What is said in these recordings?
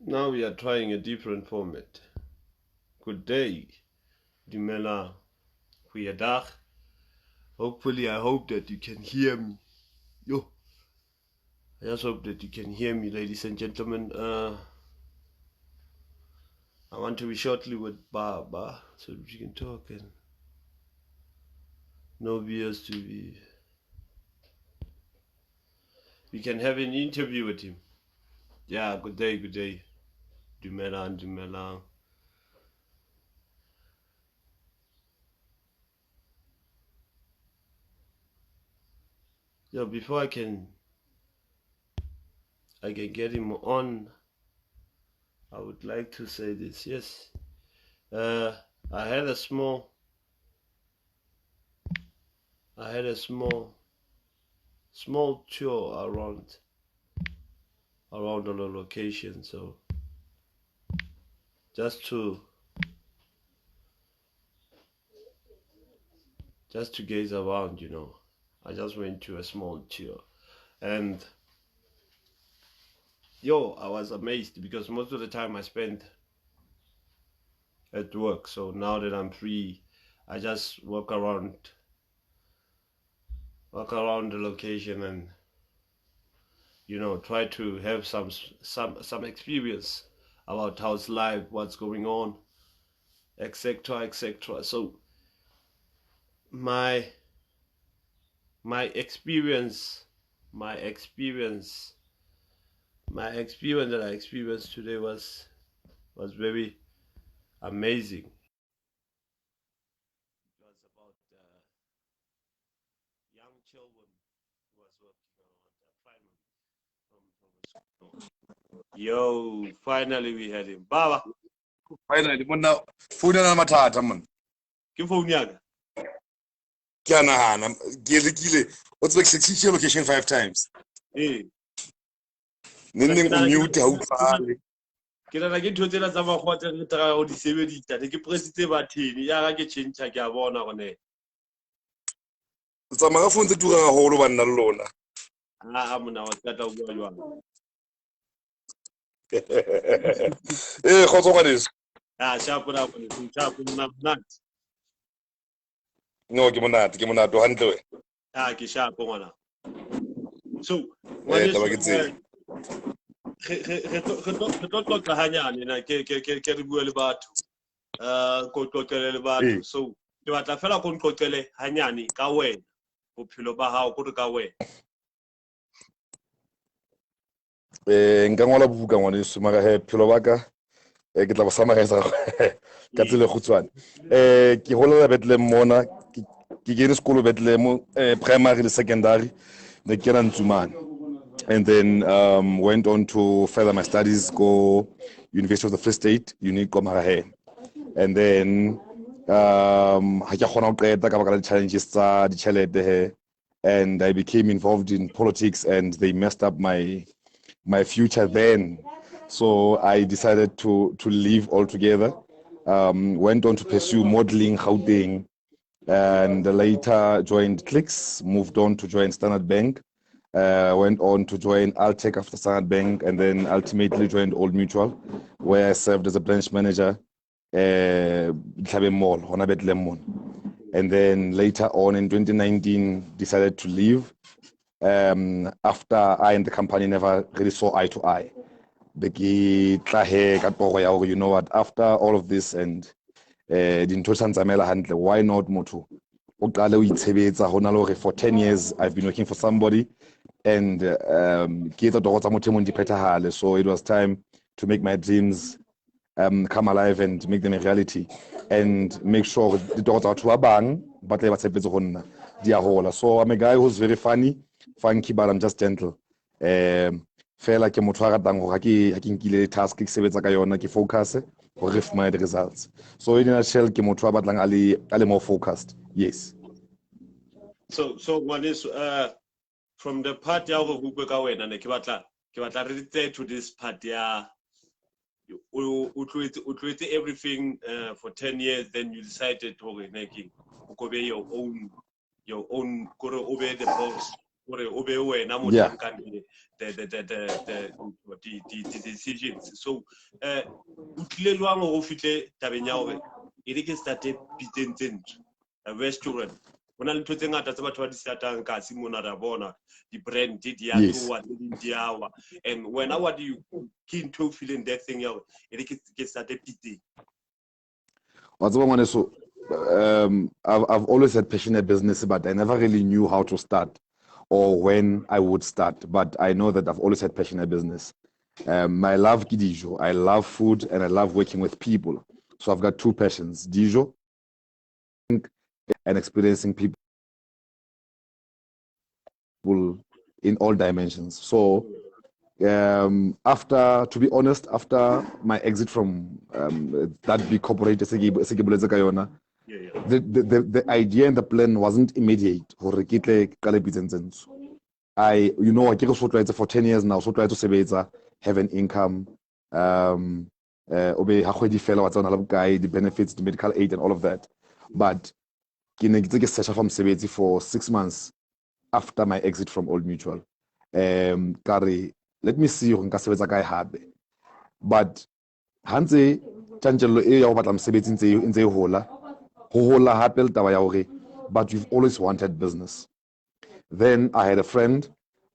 Now we are trying a different format. Good day, Dumela, goeiedag. Hopefully, I hope that you can hear me. Yo, I just hope that you can hear me, ladies and gentlemen. I want to be shortly with Baba so that we can talk and no BS to be. We can have an interview with him. Yeah, good day, Dumela. Yeah, before I can get him on, I would like to say this. Yes, I had a small tour around the location. So just to gaze around, I just went to a small tour, and I was amazed because most of the time I spent at work. So now that I'm free, I just walk around the location and try to have some experience about how's life, what's going on, etc. So my experience that I experienced today was very amazing. It was about young children who was working around from Yo, finally we had him. Baba, Finally, monna funa na mathata man. ke phone yaka. Ke a nagana ke rekile o tsebe ke change location 5 times. Neng o mute ha o tsale. Ke rena ke ntho tsena tsa magwata re tla go di sebedisa ke presitse bathini ya ga ke change ke a bona gone. Tsamaya ka phone tse turang haholo banna le lona. Mona wa tsata o bua jwang. Khotso ngwaneso. Sharp mna. No, ke monate o hantle we. Ke sharp ngwana. So, Taba ke tse. Re tlo tlotla hanyane na ke re bua le batho. Ko tlotlele le batho. So, ke batla fela go ntlotlele hanyane ka wena. Bophelo ba hao go re ka wena. Nka ngola buka ngwaneso mara he phelo ba ka ke tla ba summarize ka tsela e khutshwane. Ke holela Bethlehem mona ke kene sekolo Bethlehem primary le secondary ne ke na Ntsumane, and then went on to further my studies go University of the Free State Marahe, and then ha ke khona go qeta ka baka la challenges tsa ditšhelete he, and I became involved in politics and they messed up my future then. So I decided to leave altogether. Went on to pursue modeling, Gauteng, and later joined Clicks, moved on to join Standard Bank, went on to join Altec after Standard Bank, and then ultimately joined Old Mutual, where I served as a branch manager, Mall, and then later on in 2019 decided to leave after I and the company never really saw eye to eye. You know what, after all of this and why not motho o qale o itshebetsa hona le for 10 years I've been working for somebody, and ke etsa toro tsa motho e mong di phethahale. So it was time to make my dreams come alive and make them a reality and make sure the toro tsa batho ba bang ba tle ba tshepetse go nna di a hola. So I'm a guy who's very funky, but I'm just gentle. Fela ke motho a ratang gore ha ke nkile task ke sebetsa ka yona ke focus gore re fumane the results. So in a nutshell ke motho a batlang a le more focused. Yes. So one is from the part ya go bua ka wena ne ke batla re tse to this part ya o tlwaetse everything for 10 years, then you decided to go be your own gore o be the boss Yeah. the decisions. So a restaurant. When I'm putting out as what is that and Casimona Rabona, the brand did Yes. and when I do you keen to feeling that thing out, it gets at a pity. So I've always had passionate business, but I never really knew how to start or when I would start. But I know that I've always had passionate business. I love Dijo. I love food and I love working with people. So I've got two passions: Dijo and experiencing people in all dimensions. So after, to be honest, after my exit from that big corporate, the idea and the plan wasn't immediate. I, you know, I for 10 years now, so try to have an income, the benefits, the medical aid and all of that. But for 6 months after my exit from Old Mutual. Let me see hore nka sebetsa kae hape. But hantse tjantjello e ya ho batla mosebetsi ntse e hola. Ho hola hape le taba ya hore but you've always wanted business. Then I had a friend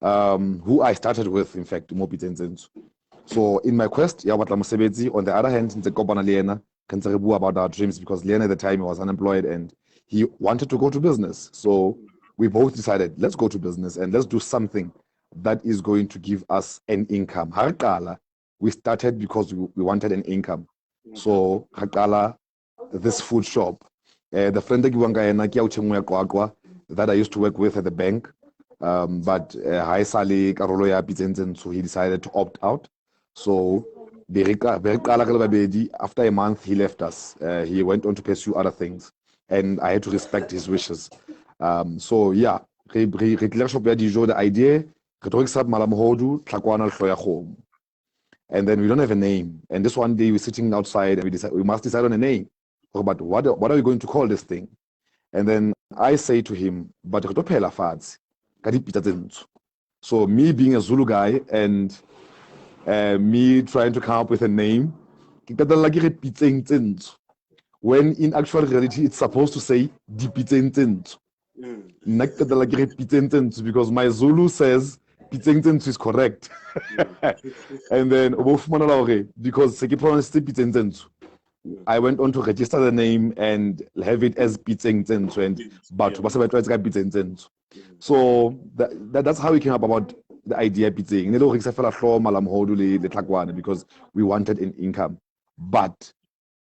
who I started with, in fact, mo Pitsenzenzo. So in my quest ya ho batla mosebetsi, on the other hand, ntse kopana le yena ke ntse re bua about our dreams, because Leon at the time he was unemployed and he wanted to go to business. So we both decided, let's go to business and let's do something that is going to give us an income. We started because we wanted an income. So this food shop, the friend that I used to work with at the bank, but so he decided to opt out. So after a month he left us. He went on to pursue other things and I had to respect his wishes. So yeah, the idea, and then we don't have a name. And this one day we're sitting outside and we must decide on a name. But what are we going to call this thing? And then I say to him, but so me being a Zulu guy and me trying to come up with a name, when in actual reality it's supposed to say because my Zulu says is correct. And then because I went on to register the name and have it as so that's how we came up about the idea because we wanted an income. But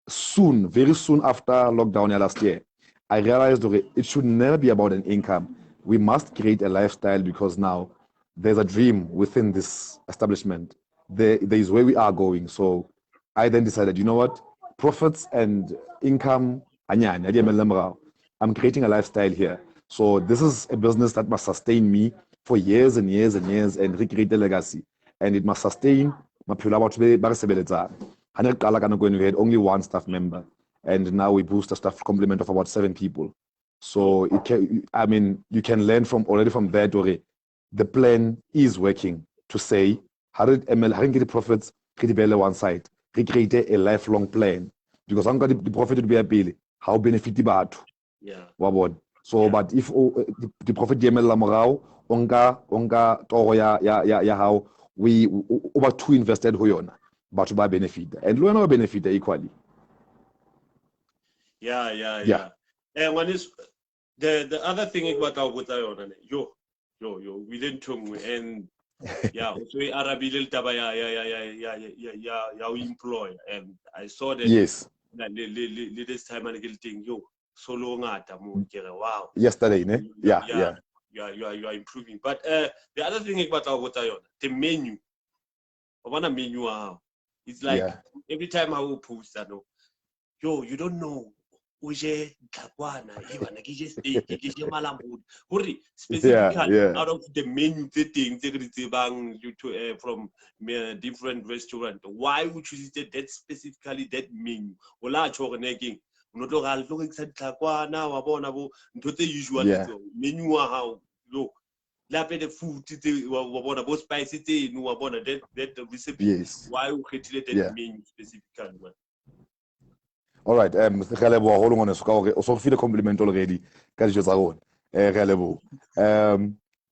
soon, very soon after lockdown last year, I realized it should never be about an income. We must create a lifestyle, because now there's a dream within this establishment. There is where we are going. So I then decided, you know what? Profits and income, I'm creating a lifestyle here. So this is a business that must sustain me for years and years and years and recreate a legacy. And it must sustain my when we had only one staff member, and now we boost a staff complement of about 7 people. So it can, I mean, you can learn from that already. The plan is working to say, how did get the profits, one side, recreate a lifelong plan. Because I'm going the profit would be a bill, how benefit the bad. Yeah. So, but if the profit onga how we over two invested hoyona, but by benefit and no benefit equally. Yeah. And when is the other thing about our yo we didn't and yeah, so Arabil taba ya employ, and I saw that yes this time and thing yo so long wow. Yesterday, ne? Yeah. You are improving. But the other thing about our the menu. I want a menu. It's like every time I will post that, yo, you don't know. Specifically out of the menu things from different restaurants. Why would you use that specifically that menu? Not usual menu how look. the food both spices that recipe. Yes. Why we created that menu specifically, man. All right. Hold on. So feel the compliment already.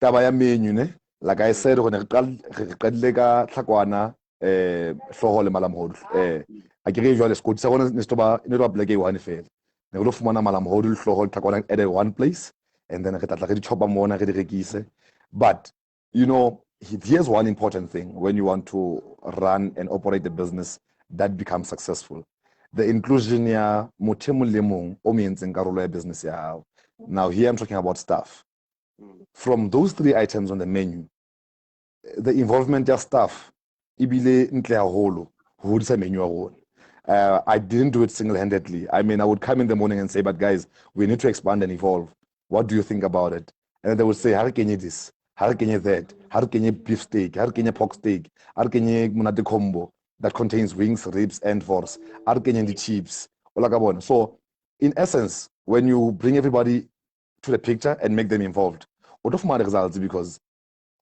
Taba ya menu ne. Like I said, when I qadile tlhakwana hloho le malamohodu. I ke re jwale sekoti sa rona ne stoba Blaq one fela. Ne lo fumana malamohodu hloho le tlhakwana at one place, and then re tla re di chopa mona re di rekise. But you know, here's one important thing when you want to run and operate a business that becomes successful. The inclusion ya motho mong le mong o mo entseng karolo ya business ya hao. Now here I'm talking about staff. From those 3 items on the menu, the involvement of staff ibile ntle haholo ho hodisa menu ya rona. I didn't do it single-handedly. I mean, I would come in the morning and say, but guys, we need to expand and evolve. What do you think about it? And then they would say, how can you this? How can you that? How can you beef steak? How can you pork steak? How can you monate combo that contains wings, ribs, and force? How can you the chips? So, in essence, when you bring everybody to the picture and make them involved, what of my results, because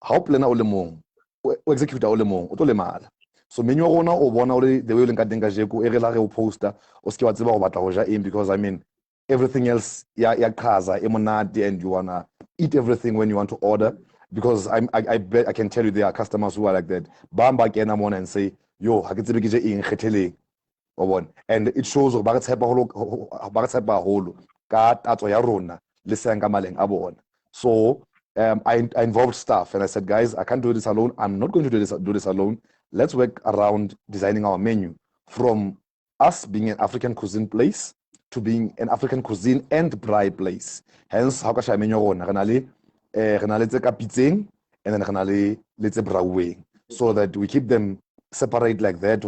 how planner ole mong o executor ole mong o to le mala. So menu ya rona o bona ole the way o leng ka teng ka jeko e re la re o poster o se ke wa tseba go batla go ja eng, because I mean everything else ya qaza e monate and you wanna eat everything when you want to order, because I bet I can tell you there are customers who are like that. Bamba kena mona and say yo ha ke tsebe ke je eng kgetheleng o bona, and it shows ba re tshepa holo ka tatso ya rona le seng ka maleng a bona. So I involved staff and I said, guys, I can't do this alone. I'm not going to do this alone. Let's work around designing our menu from us being an African cuisine place to being an African cuisine and braai place. Hence, how ka menu rona re na le tse ka pitseng and then re na le tse brauweng, so that we keep them separate like that.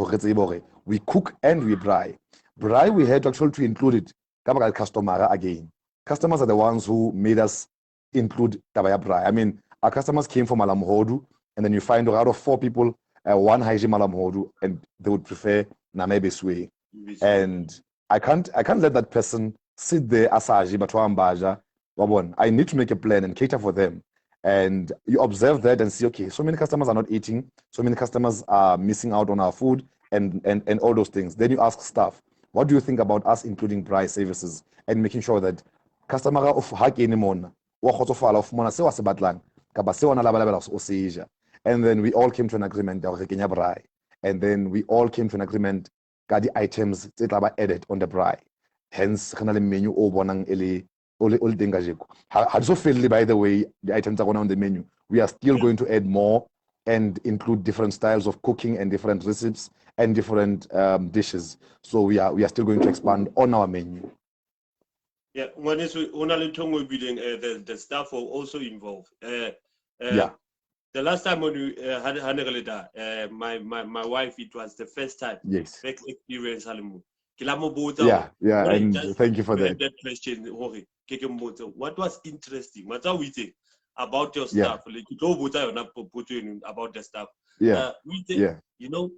We cook and we braai. Braai, we had actually to include it customer again. Customers are the ones who made us include tabaya braai. I mean, our customers came from malamohodu, and then you find out of 4 people, 1 hygiene malamohodu, and they would prefer namebe sway. And I can't let that person sit there asaji batwambaja. I need to make a plan and cater for them. And you observe that and see, okay, so many customers are not eating, so many customers are missing out on our food and all those things. Then you ask staff, what do you think about us including braai services and making sure that customer of hake mona wa khotsofala of mona se wa se batlang kapa se ona labalabela o seja. And then we all came to an agreement ya re kenya braai, and then we all came to an agreement ka di items tse tla ba added on the braai. Hence re na le menu o bonang ele o teng ka jeko. Ha so felle, by the way, the items are on the menu. We are still going to add more and include different styles of cooking and different recipes and different dishes. So we are still going to expand on our menu. Yeah, when it's only tongue building, the staff will also involve. Yeah. The last time when we had Hanegaleda, my wife, it was the first time. Yes. First experience. Yeah, and thank you for that. That question, what was interesting? What are we think about your staff? Like you go about the staff. Yeah. You know,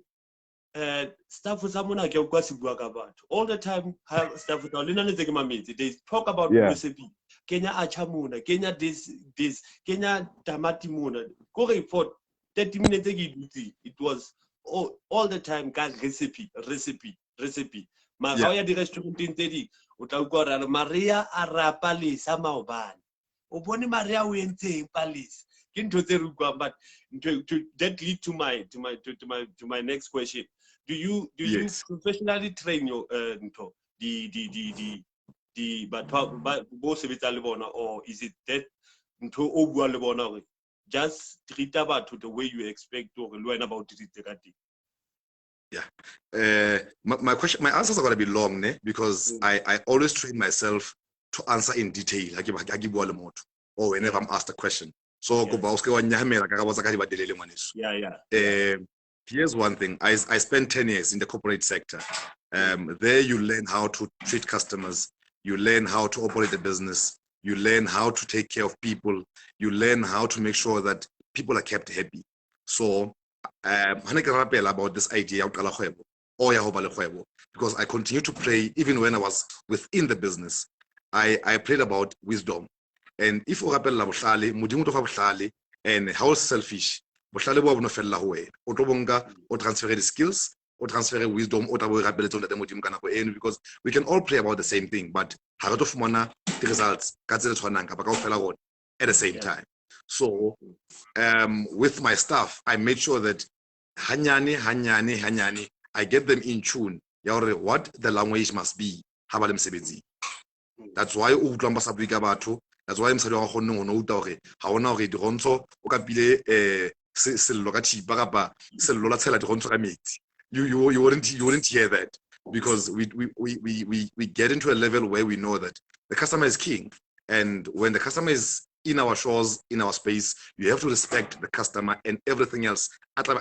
staff with someone like about all the time. Staff with they talk about recipe. Kenya achamuna, Kenya this, Kenya tamatimuna. Go report 30 minutes it was all the time recipe. How ya di restaurant in tedi o tla utlwa re Maria arapa le sa maobane o bone Maria o entseng palisa ke ntho tse re utlwang. But that lead to my next question. Do you professionally train your the bo sebetsa le bona, or is it that ntho o bua le bona just treat about the way you expect to learn about it? Yeah. My answers are going to be long, because I always train myself to answer in detail. Or whenever I'm asked a question. So here's one thing. I spent 10 years in the corporate sector. There you learn how to treat customers. You learn how to operate the business. You learn how to take care of people. You learn how to make sure that people are kept happy. So about this idea because I continue to pray even when I was within the business. I prayed about wisdom, and if and how selfish bohlale bo bona fella ho wena o tlo bonka o transfer the skills o transfer wisdom o tabo ra beletsa ntate modimo kana go eno because we can all pray about the same thing but ha re tlo fumana the results ka tsela tshwanang ka ba ka fela gona at the same time. So with my staff I made sure that hanyane I get them in tune what the language must be ha ba le mosebetsi. That's why o utlwa ba sa bua ka batho. That's why msadi wa khonne go nouta gore ha ona gore dirontsho o ka pile sello ka thipa kapa sello la tshela dirontsho ka metsi. You wouldn't hear that because we get into a level where we know that the customer is king, and when the customer is in our shores, in our space, you have to respect the customer and everything else. Because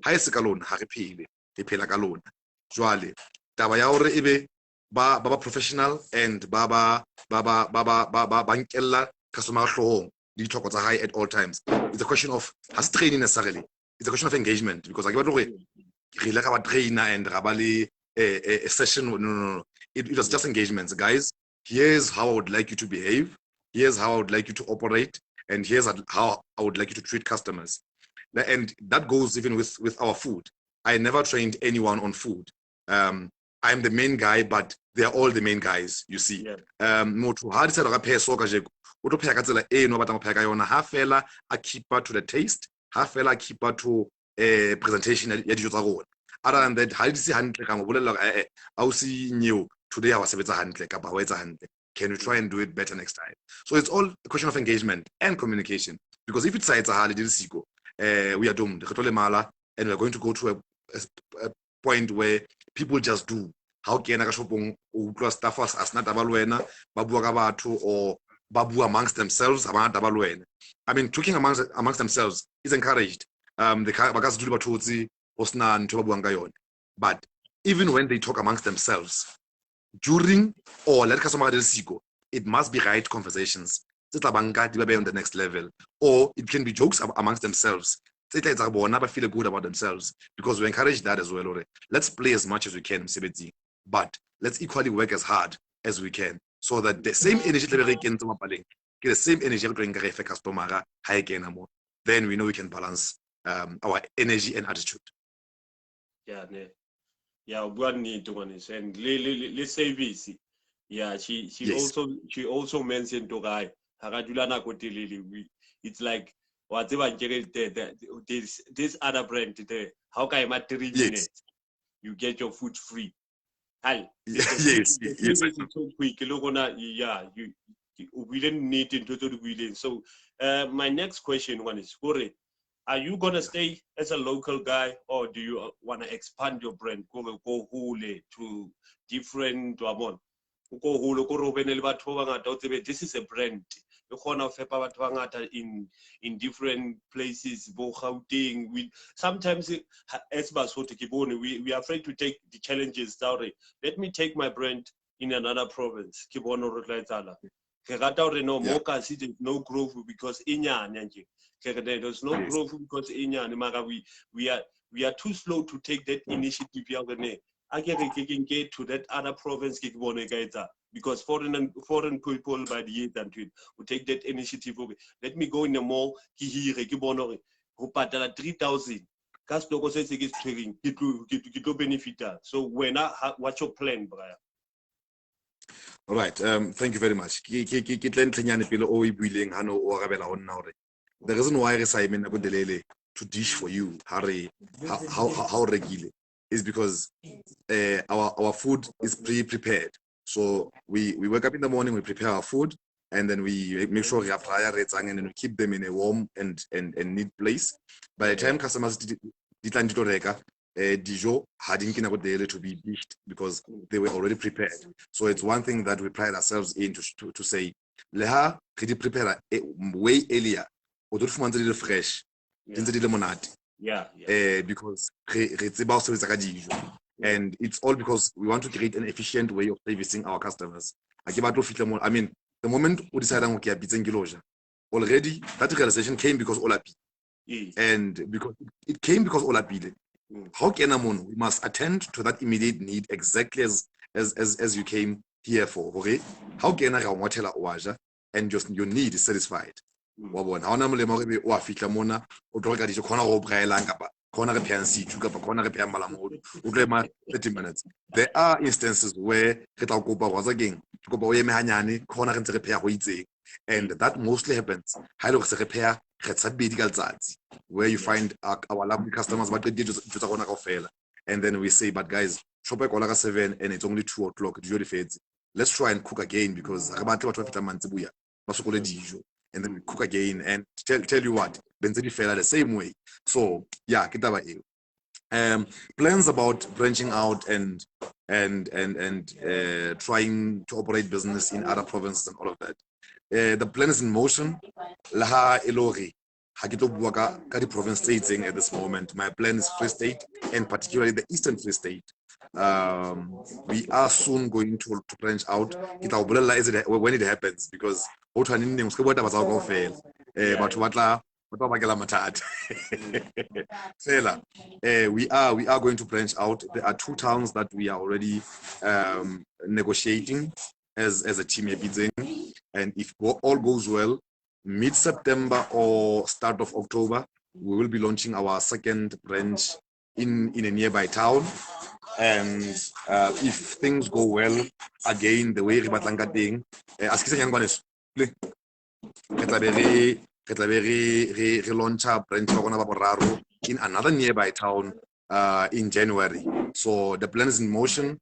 ha se ka lona ha re phele re phela ka lona jwale taba ya hore ebe ba professional and ba nkella customer hlohong di tlhoko tsa high at all times. It's a question of has training necessarily. It's a question of engagement because I re le ka ba trainer and ra ba le a session. No. It was just engagements, guys. Here's how I would like you to behave. Here's how I would like you to operate, and here's how I would like you to treat customers. And that goes even with our food. I never trained anyone on food. I'm the main guy, but they are all the main guys, you see. Motho ha di sa re pheso ka jeko o tlo pheya ka tsela e no batla go pheya ka yona ha fela a keeper to the taste, ha fela a keeper to presentation ya dijo tsa rona. Other than that ha di se hantle ka mo bolella a o si nyeo today I was sebetsa hantle ka ba wa etsa hantle. Can you try and do it better next time? So it's all a question of engagement and communication, because if it's siko, we are doomed. And we're going to go to a point where people just do. How can I staff us as not or babu amongst themselves? I mean, talking amongst themselves is encouraged. But even when they talk amongst themselves, during or let customer it must be right conversations on the next level, or it can be jokes amongst themselves. Never feel good about themselves, because we encourage that as well. Let's play as much as we can, but let's equally work as hard as we can, so that the same energy the same energy customer, then we know we can balance our energy and attitude. Yeah, one need to understand. Let's say this. Yeah, she Yes. also mentioned to guy. It's like whatever this other brand there. How can I make 3 minutes? You get your food free. Yes. It's so quick. Yeah, we didn't need into the wheeling. So my next question is, are you gonna stay as a local guy, or do you want to expand your brand? Go whole to different this is a brand. In different places. Sometimes we are afraid to take the challenges. Let me take my brand in another province. More no growth because there's no growth because we are too slow to take that initiative. I can get to that other province because foreign people by the year will take that initiative. Let me go in the mall. 3,000. Benefit. So what's your plan, Brian? All right. Thank you very much. The reason why I to dish for you, Harry, how regular is because our food is pre-prepared. So we wake up in the morning, we prepare our food, and then we make sure we apply and then we keep them in a warm and neat place. By the time customers dijo hadn't to be dished because they were already prepared. So it's one thing that we pride ourselves in to say, leha prepare way earlier, or fresh, because and it's all because we want to create an efficient way of servicing our customers. I mean, the moment we decided on already that realization came because and because it came because how can we must attend to that immediate need exactly as you came here for. Okay? How can I and just your need is satisfied? wa bona ha ona molemo re be o a fitla mona o tlo ka dijo khona go braelang kapa khona re pheyang situ kapa khona re pheyang malamodo o tlo ema 30 minutes. There are instances where re tla kopa go tsa keng kopa o eme hanyane khona re ntse re pheya go itseng, and that mostly happens ha ile go se re pheya re tsa bedi ka letsatsi, where you find our lovely customers ba qedile dijo tsa gona kaofela, and then we say, but guys, shop e kola ka 7 and it's only 2 o'clock, dijo di fetse, let's try and cook again because re batle batho ba fitla mantsibuya ba sokole dijo, and then we cook again and tell you what, bentse di fela the same way. So yeah, ke taba eo. Plans about branching out and trying to operate business in other provinces and all of that. The plan is in motion. Laha elori ha ke tlo bua ka di province states at this moment. My plan is Free State, and particularly the Eastern Free State. We are soon going to branch out. Ke tla o bolella when it happens, because ho tshwane nne mo se bua taba tsa go fela batho ba tla bakela mathata. Fela, we are going to branch out. There are 2 towns that we are already negotiating as a team Bitsing, and if all goes well, mid-September or start of October, we will be launching our second branch in a nearby town. And if things go well, again, the way re batlang ka teng, as ke se nyang kwaneso re tla be re launcha branch ba gona ba boraro in another nearby town in January. So the plan is in motion.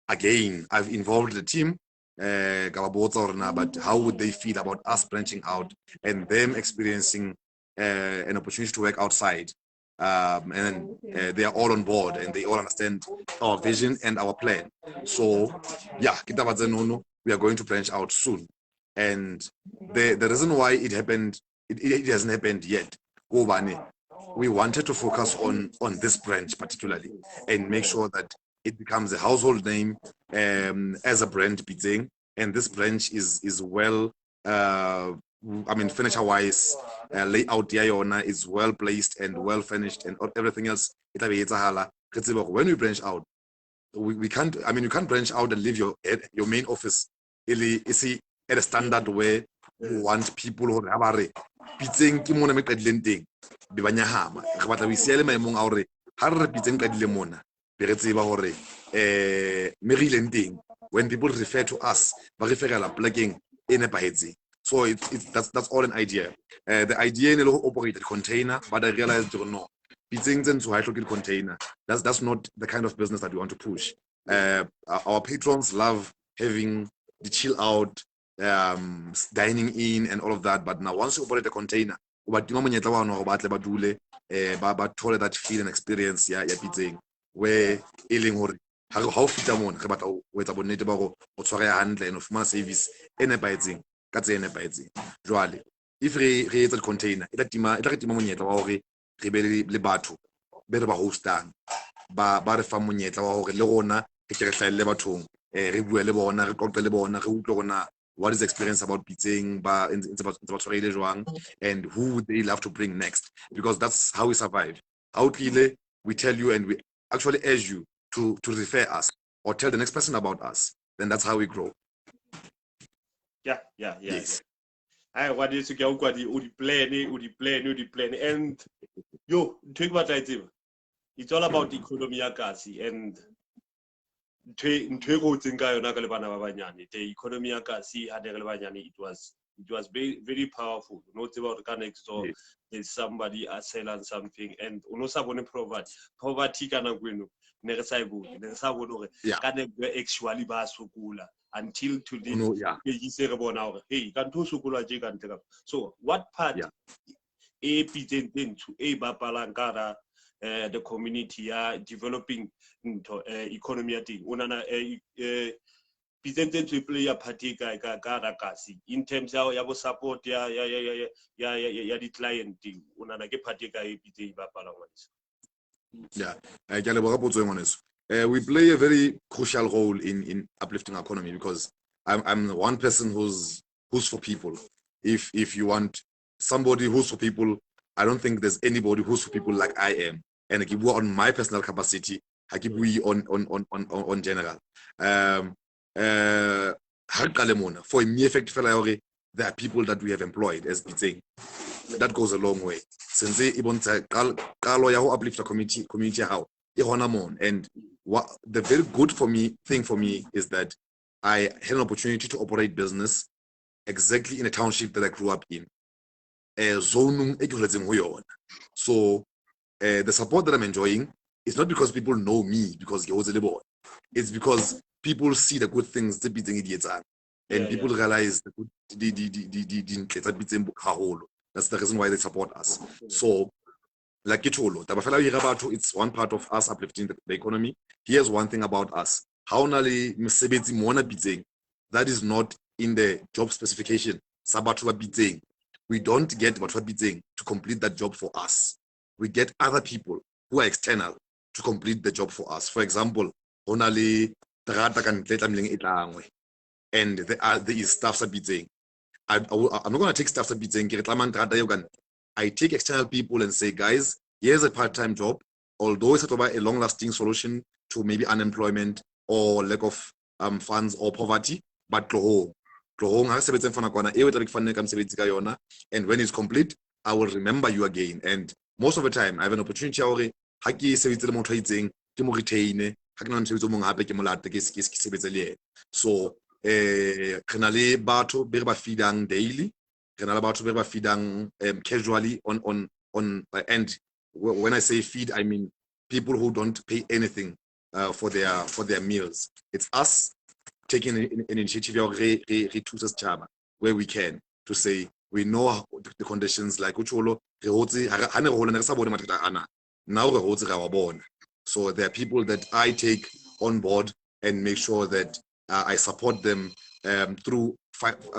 Again, I've involved the team, but how would they feel about us branching out and them experiencing an opportunity to work outside? And they are all on board and they all understand our vision and our plan. So yeah, we are going to branch out soon. And the reason why it happened, it hasn't happened yet. We wanted to focus on this branch particularly and make sure that it becomes a household name as a brand Bitsing, and this branch is well furniture wise, layout is well placed and well finished, and everything else when we branch out, we can't, you can't branch out and leave your main office at a standard where you want people who have Bitsing ke mona me qadileng teng be ba nyahama re batla ho isiele maemong a hore ha re Bitsing qadile mona be re tseba hore me re ileng teng, when people refer to us ba referela Blaqeng e nepahetseng. So that's all an idea. The idea in operate a container, but I realized no, Bitsing tsentsho ha e hloke container. That's not the kind of business that we want to push. Our patrons love having the chill out, dining in and all of that, but now once you operate a container, ba tima monyetla wa hore ba tle ba dule ba thole that feel and experience ya Bitsing, where e leng hore ha o fita mona re batla o etsa bonnete ba go o tshware hantle and o fumana service e nepahetseng ka tsena nepahetseng. Jwale if re etsa container e tla re tima monyetla wa hore re be le batho be re ba hostang ba re fa monyetla wa hore le rona re ke re hlaelle bathong re bua le bona, re qoqe le bona, re utlwe rona what is the experience about Bitsing, and who would they love to bring next, because that's how we survive. Outly, we tell you and we actually urge you to refer us or tell the next person about us. Then that's how we grow. Yeah. Yes. I what is to go the plan, and yo, take what I do. It's all about economy and the economy it was very, very powerful. Not about next door, there's somebody selling something, and unosabone poverty kana gwenu actually ba sukula until today. Hey, so what part a presenting to a bapalankara the community developing into economy thing unana presented to play a party in terms of your support the client thing unana ke party we play a very crucial role in uplifting our economy, because I'm one person who's for people. If you want somebody who's for people, I don't think there's anybody who's for people like I am. And I keep on my personal capacity, I keep on general. For me effect there are people that we have employed as Bitsing. That goes a long way. Since Kalo ya uplift community how and what the very good thing for me is that I had an opportunity to operate business exactly in a township that I grew up in. So the support that I'm enjoying is not because people know me because it's because people see the good things and people realize the good that's the reason why they support us. So like it's one part of us uplifting the economy. Here's one thing about us. That is not in the job specification. We don't get to complete that job for us. We get other people who are external to complete the job for us. For example, and there is staff I'm not going to take staff I take external people and say, guys, here's a part-time job. Although it's about a long-lasting solution to maybe unemployment or lack of funds or poverty, but and when it's complete, I will remember you again. And most of the time, I have an opportunity so re na le batho be re ba feedang daily, re na le batho be re ba feedang casually on and when I say feed, I mean people who don't pay anything for their meals. It's us taking an initiative where we can to say we know the conditions like now so there are people that I take on board and make sure that I support them through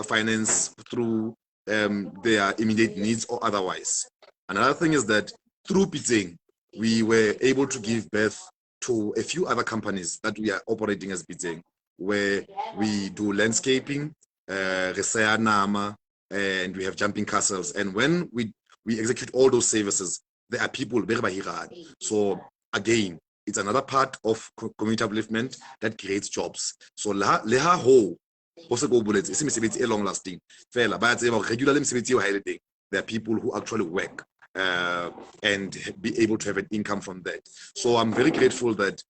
finance, through their immediate needs or otherwise. Another thing is that through Bitsing, we were able to give birth to a few other companies that we are operating as Bitsing, where we do landscaping, and we have jumping castles. And when we execute all those services, there are people. So again, it's another part of community upliftment that creates jobs. So leha ho go bullets it's long lasting. Regularly there are people who actually work and be able to have an income from that. So I'm very grateful that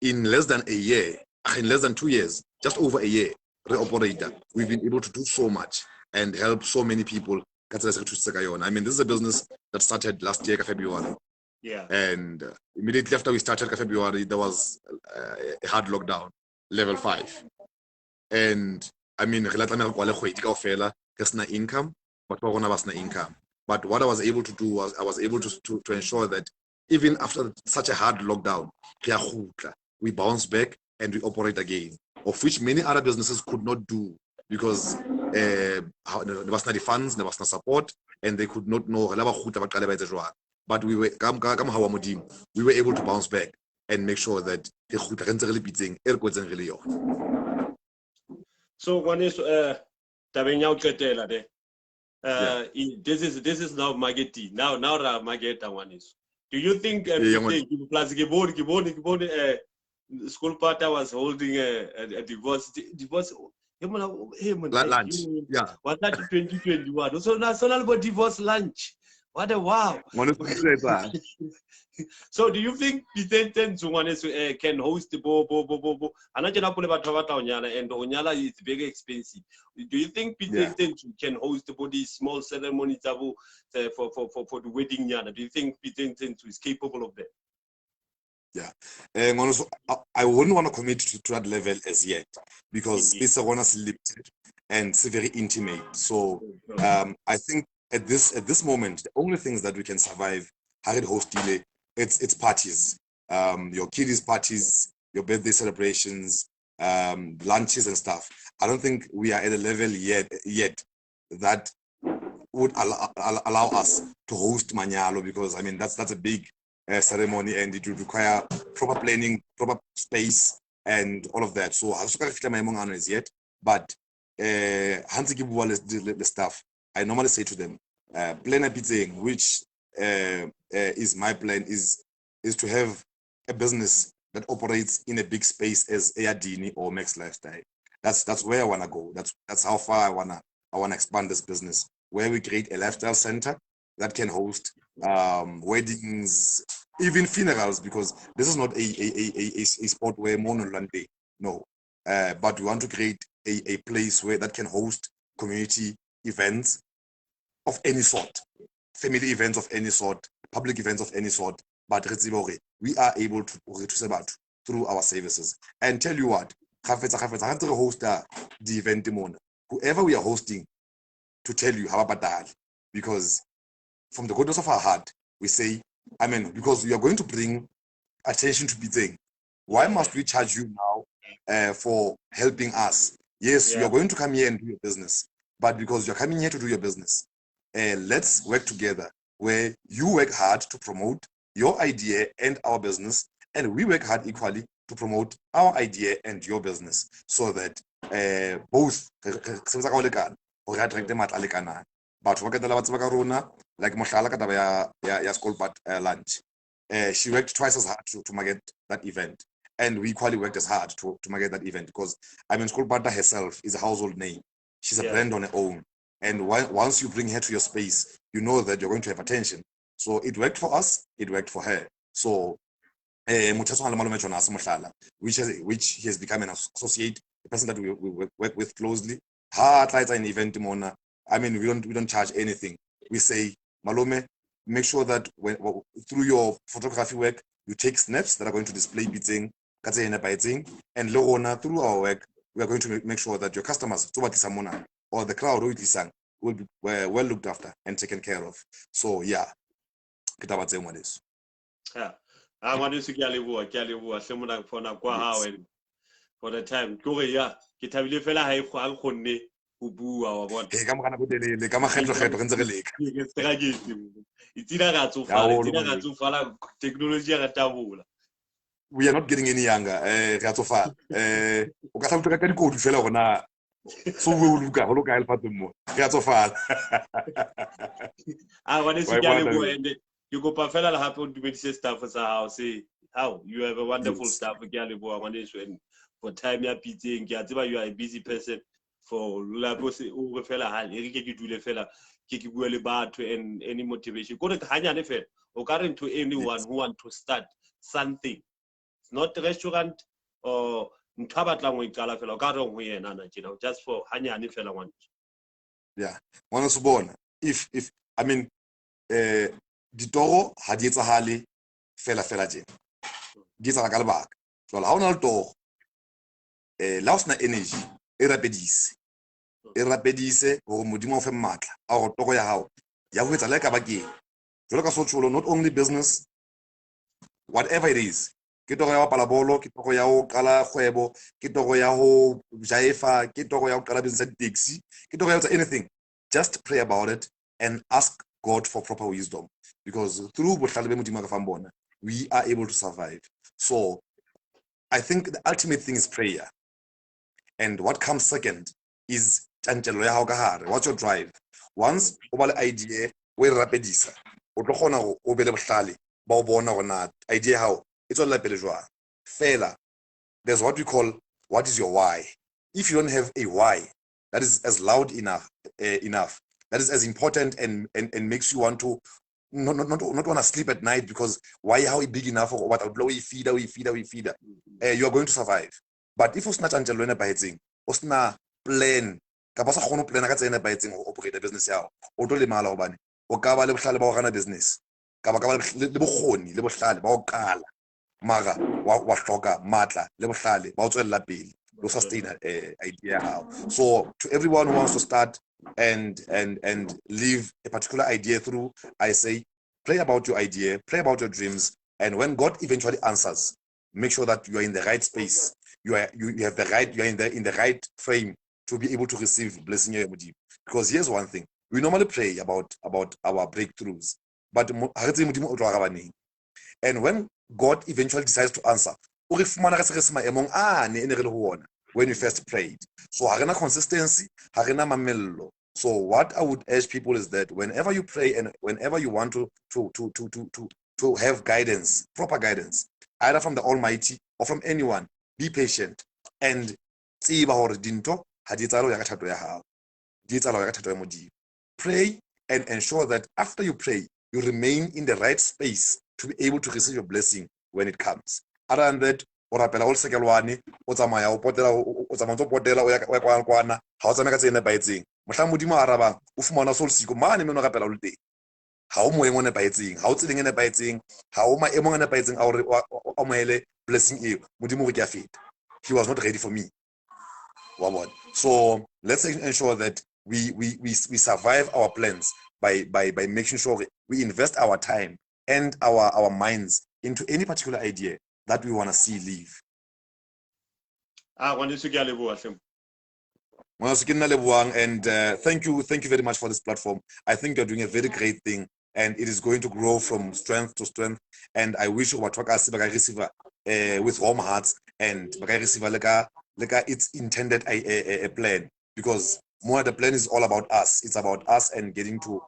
in less than a year, in less than 2 years, just over a year, we've been able to do so much and help so many people. I mean, this is a business that started last year, February. Yeah. And immediately after we started February, there was a hard lockdown, level 5. And I mean, income, but income. But what I was able to do was I was able to ensure that even after such a hard lockdown, we bounce back and we operate again, of which many other businesses could not do because there was not the funds, there was no support, and they could not know. But we were able to bounce back and make sure that so one is this is now Mageti. Now Mageta one is. Do you think plus school partner was holding a divorce? Lunch. Yeah. Was that 2021? So national divorce lunch. What a wow. So do you think Pitenten can host the bo? And Onyala is very expensive. Do you think Pitenten can host the body small ceremony for the wedding yana? Do you think Pitenten is capable of that? Yeah, and also I wouldn't want to commit to that level as yet because it's a limited and it's very intimate. So I think at this moment, the only things that we can survive Harid host it's parties, your kiddies parties, your birthday celebrations, lunches and stuff. I don't think we are at a level yet that would allow us to host Manyalo because I mean that's a big ceremony and it would require proper planning, proper space, and all of that. So I don't know yet, but the stuff I normally say to them, plan a thing, which is my plan is to have a business that operates in a big space as Ayadini or Max Lifestyle. That's where I wanna go. That's how far I wanna I want to expand this business where we create a lifestyle center that can host weddings, even funerals, because this is not a sport where monolante. No, but we want to create a place where that can host community events of any sort, family events of any sort, public events of any sort. But we are able to through our services. And tell you what, host the event, whoever we are hosting, to tell you how about that, because from the goodness of our heart, we say, I mean, because we are going to bring attention to Bitseng. Why must we charge you now for helping us? Yes, you are going to come here and do your business, but because you're coming here to do your business, let's work together where you work hard to promote your idea and our business, and we work hard equally to promote our idea and your business, so that both batho ba qetela ba tseba ka rona, like mohlala ka taba ya school but lunch. She worked twice as hard to market that event, and we equally worked as hard to market that event, because I mean, School Partner herself is a household name. She's a brand on her own, and once you bring her to your space, you know that you're going to have attention. So it worked for us, it worked for her. So which he has become an associate, a person that we work with closely. An event, I mean, we don't charge anything. We say, Malome, make sure that through your photography work, you take snaps that are going to display Bitseng, and through our work, we are going to make sure that your customers, or the crowd will be well looked after and taken care of. So yeah, yeah. I want to get someone for now for the time. Go yeah, get a little fella high for Alcone who boo our one. It's too far, technology at Tabula. We are not getting any younger. So we will look at I want to see you go Pafella happen to be staff as a house. Say how you have a wonderful staff again. For time you're beating, you are a busy person for Labos over fella, Eric, you do the fella, Kiki bad to any motivation. Go to Hanya or current to anyone who want to start something. It's not a restaurant or just for Hanya and fella one. Yeah, one is born. If I mean, Ditoro had yet a hali fella jen. Gets a galbak. So how not door lost na energy, Erapedise, or Mudimo of a mat, or Toya how. Yahweh like a baggy. Not only business, whatever it is. Kitoya palabolo, Kitoya kala huebo, Kitoya jaifa, Kitoya kalabin dixie, Kitoya anything. Just pray about it and ask God for proper wisdom, because through we are able to survive. So I think the ultimate thing is prayer, and what comes second is what's your drive. Once over idea we rapidisa idea how it's all like failure. There's what we call, what is your why. If you don't have a why that is as loud enough, that is as important and makes you want to not want to sleep at night, because why, how big enough, or what we feed, you are going to survive. But if usna tjantjello by etseng, usna plan ka ba sa kgone plan ka tsena by etseng go operate business yao, o tlo le mala hobane o ka ba le bohlale ba go gana business ka ba le bokgoni le bohlale ba go kala, mara wa hloka matla le bohlale ba o tswella pele to sustain idea how. So to everyone who wants to start and leave a particular idea through, I say, pray about your idea, pray about your dreams, and when God eventually answers, make sure that you are in the right space. You have the right, you are in the right frame to be able to receive blessing. Because here's one thing: we normally pray about our breakthroughs, but and when God eventually decides to answer, when we first prayed. So harina consistency, harina mamello. So what I would urge people is that whenever you pray and whenever you want to have guidance, proper guidance, either from the Almighty or from anyone, be patient and tseba hore dinto ha di tsalo ya ka thato ya hao. Pray and ensure that after you pray, you remain in the right space to be able to receive your blessing when it comes. Other than that, o rapela o le sekelwane o tsamaya o tsamaya o potela o ya kwana ha o tsamaya ka tsene baetseng mohlang modimo a arabang o fumana so le siko mane meno rapela o le teng ha o moeng o nepaetseng ha o tseleng e nepaetseng ha o maemong a nepaetseng a hore o amohele blessing eo modimo ke a feta. He was not ready for me. So let's ensure that we survive our plans by making sure we invest our time and our minds into any particular idea that we want to see live. And thank you very much for this platform. I think you're doing a very great thing, and it is going to grow from strength to strength. And I wish you receive with warm hearts and receive its intended a plan, because more the plan is all about us. It's about us and getting to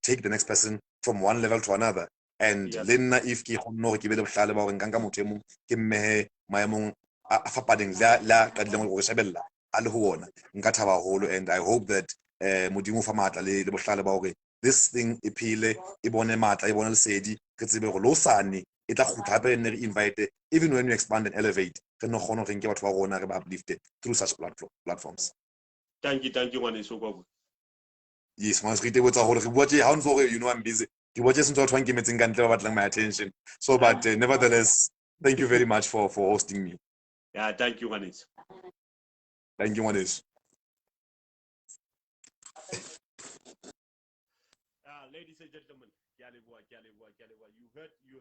take the next person from one level to another. And Lena, if ke no ke be le bohlale ba hore nka motho e mong ke mmehe maemong a fapaneng la ka dileng go shebella a le ho ona nka thaba haholo. And I hope that modimo fa matla le bohlale ba hore this thing e phele e bone matla e bone lesedi ke tsebe go lo sane e tla khutha hape ne re invite even when we expand and elevate re no kgona re nke batho ba rona re ba uplift through such platforms. Thank you ngwaneso kwa. Yes, mas re tebotsa hore re bua tje ha o ntse you know I'm busy ke bua tje sentse batho ba nkemetseng ka ntle ba batlang my attention, so but nevertheless thank you very much for hosting me. Yeah, thank you ngwaneso. Thank you ngwaneso. Ladies and gentlemen, you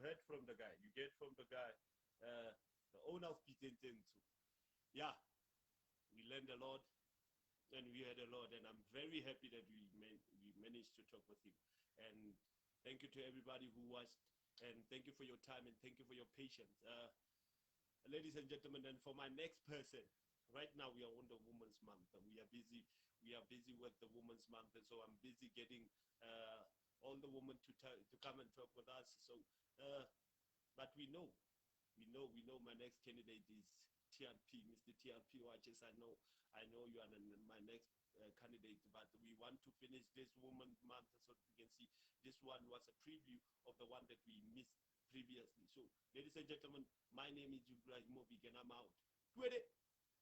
heard from the guy. You get from the guy, the owner of Pitentensu. Yeah, we learned a lot and we heard a lot, and I'm very happy that we managed to talk with him. And thank you to everybody who watched, and thank you for your time and thank you for your patience. Ladies and gentlemen, and for my next person, right now we are on the Women's Month, and we are busy with the Women's Month, and so I'm busy getting all the women to come and talk with us. So but we know my next candidate is TRP, Mr. TRP watches. I know you are my next candidate, but we want to finish this Women's Month so we can see. This one was a preview of the one that we missed previously. So ladies and gentlemen, my name is Ibrahimovic and I'm out. With it.